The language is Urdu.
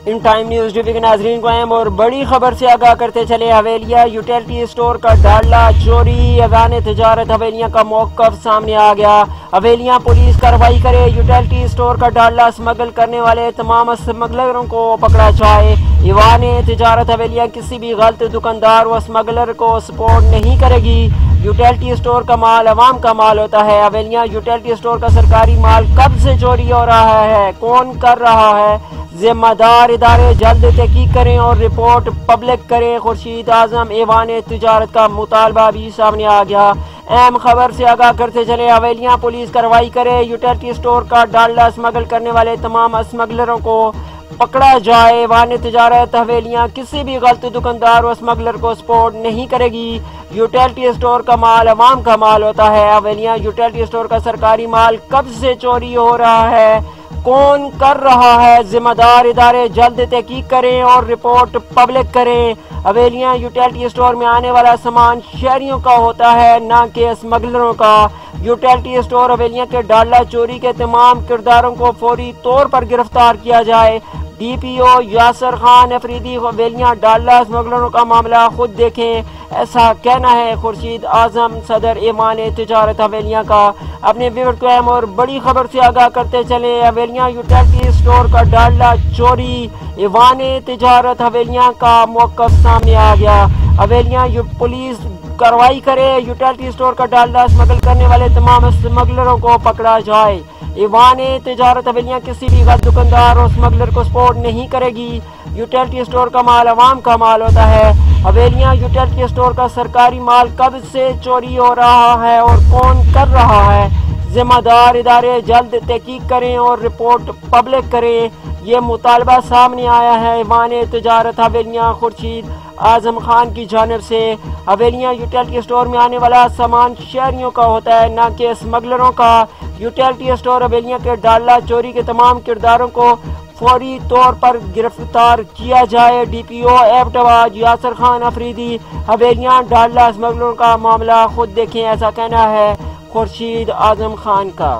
In time news T V کے ناظرین کو اہم اور بڑی خبر سے آگاہ کرتے چلے۔ حویلیہ یوٹیلٹی اسٹور کا ڈالڈا چوری، ایوان تجارت حویلیہ کا موقف سامنے آ گیا۔ حویلیہ پولیس کارروائی کرے، یوٹیلٹی اسٹور کا ڈالڈا اسمگل کرنے والے تمام اسمگلروں کو پکڑا جائے۔ ایوان تجارت حویلیہ کسی بھی غلط دکاندار و اسمگلر کو سپورٹ نہیں کرے گی۔ یوٹیلٹی اسٹور کا مال عوام کا مال ہوتا ہے۔ حویلیہ یوٹیلٹی اسٹور کا سرکاری مال کب سے چوری ہو رہا ہے، کون کر رہا ہے؟ ذمہ دار ادارے جلد تحقیق کریں اور رپورٹ پبلک کریں۔ خورشید اعظم ایوان تجارت کا مطالبہ بھی سامنے آ گیا۔ اہم خبر سے آگاہ کرتے چلے، حویلیہ پولیس کارروائی کرے، یوٹیلٹی اسٹور کا ڈالڈا اسمگل کرنے والے تمام اسمگلروں کو پکڑا جائے۔ ایوان تجارت حویلیہ کسی بھی غلط دکاندار و اسمگلر کو سپورٹ نہیں کرے گی۔ یوٹیلٹی اسٹور کا مال عوام کا مال ہوتا ہے۔ حویلیہ یوٹیلٹی اسٹور کا سرکاری مال کب سے چوری ہو رہا ہے، کون کر رہا ہے؟ ذمہ دار ادارے جلد تحقیق کریں اور رپورٹ پبلک کریں۔ حویلیہ یوٹیلٹی اسٹور میں آنے والا سامان شہریوں کا ہوتا ہے، نہ کہ اسمگلروں کا۔ یوٹیلٹی اسٹور حویلیہ کے ڈالڈا چوری کے تمام کرداروں کو فوری طور پر گرفتار کیا جائے۔ ڈی پی او یاسر خان افریدی، حویلیہ ڈالڈا اسمگلروں کا معاملہ خود دیکھیں، ایسا کہنا ہے خورشید اعظم صدر ایوان تجارت حویلیہ کا۔ اپنے ویور کو اہم اور بڑی خبر سے آگاہ کرتے چلیں، حویلیہ یوٹیلٹی اسٹور کا ڈالڈا چوری، ایوان تجارت حویلیہ کا موقف سامنے آ گیا۔ حویلیہ پولیس کارروائی کرے، یوٹیلٹی اسٹور کا ڈالڈا اسمگل کرنے والے تمام اسمگلروں کو پکڑا جائے۔ ایوان تجارت حویلیہ کسی بھی غلط دکاندار اور اسمگلر کو سپورٹ نہیں کرے گی۔ یوٹیلٹی اسٹور کا مال عوام کا مال ہوتا ہے۔ حویلیہ یوٹیلٹی اسٹور کا سرکاری مال کب سے چوری ہو رہا ہے اور کون کر رہا ہے؟ ذمہ دار ادارے جلد تحقیق کریں اور رپورٹ پبلک کریں۔ یہ مطالبہ سامنے آیا ہے ایوان تجارت حویلیہ خورشید اعظم خان کی جانب سے۔ حویلیہ یوٹیلٹی اسٹور میں آنے والا سامان شہریوں کا ہوتا ہے، نہ کہ اسمگلروں کا۔ یوٹیلٹی اسٹور حویلیہ کے ڈالڈا چوری کے تمام کرداروں کو فوری طور پر گرفتار کیا جائے۔ ڈی پی او ایبٹباد یاسر خان افریدی، حویلیہ ڈالڈا اسمگلروں کا معاملہ خود دیکھیں، ایسا کہنا ہے خورشید اعظم خان کا۔